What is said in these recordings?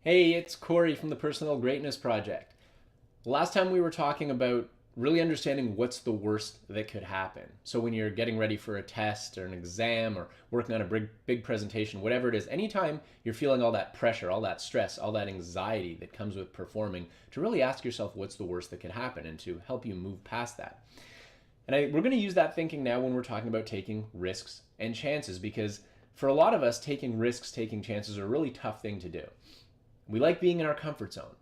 Hey, it's Corey from the Personal Greatness Project. Last time we were talking about really understanding what's the worst that could happen. So when you're getting ready for a test or an exam or working on a big presentation, whatever it is, anytime you're feeling all that pressure, all that stress, all that anxiety that comes with performing, to really ask yourself what's the worst that could happen and to help you move past that. We're going to use that thinking now when we're talking about taking risks and chances, because for a lot of us, taking risks, taking chances are a really tough thing to do. We like being in our comfort zone.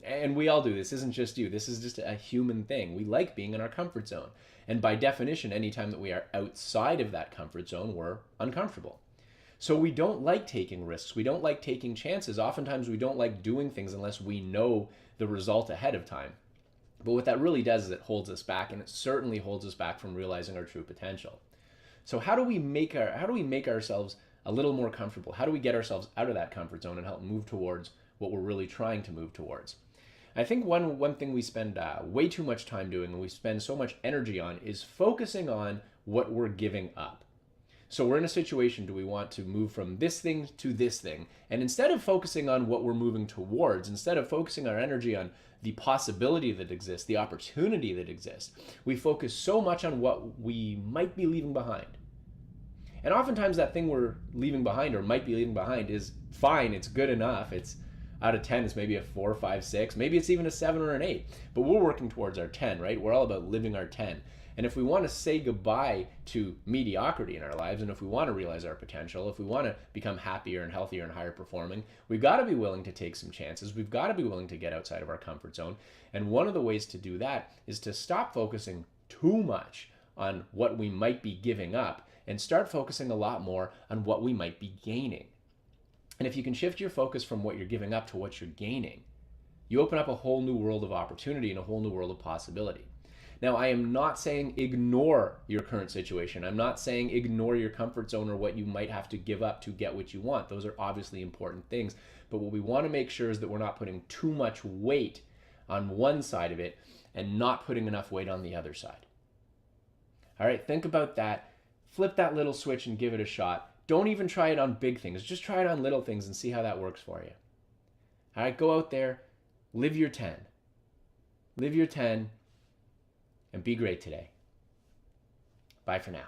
And we all do. This isn't just you. This is just a human thing. We like being in our comfort zone. And by definition, anytime that we are outside of that comfort zone, we're uncomfortable. So we don't like taking risks. We don't like taking chances. Oftentimes we don't like doing things unless we know the result ahead of time. But what that really does is it holds us back, and it certainly holds us back from realizing our true potential. So how do we make ourselves a little more comfortable? How do we get ourselves out of that comfort zone and help move towards what we're really trying to move towards? I think one thing we spend way too much time doing, and we spend so much energy on, is focusing on what we're giving up. So we're in a situation, do we want to move from this thing to this thing? And instead of focusing on what we're moving towards, instead of focusing our energy on the possibility that exists, the opportunity that exists, we focus so much on what we might be leaving behind. And oftentimes that thing we're leaving behind or might be leaving behind is fine, it's good enough, it's out of 10, it's maybe a 4, 5, 6, maybe it's even a 7 or an 8, but we're working towards our 10, right? We're all about living our 10. And if we want to say goodbye to mediocrity in our lives, and if we want to realize our potential, if we want to become happier and healthier and higher performing, we've got to be willing to take some chances. We've got to be willing to get outside of our comfort zone. And one of the ways to do that is to stop focusing too much on what we might be giving up and start focusing a lot more on what we might be gaining. And if you can shift your focus from what you're giving up to what you're gaining, you open up a whole new world of opportunity and a whole new world of possibility. Now, I am not saying ignore your current situation. I'm not saying ignore your comfort zone or what you might have to give up to get what you want. Those are obviously important things. But what we want to make sure is that we're not putting too much weight on one side of it and not putting enough weight on the other side. All right, think about that. Flip that little switch and give it a shot. Don't even try it on big things. Just try it on little things and see how that works for you. All right, go out there, live your 10. Live your 10 and be great today. Bye for now.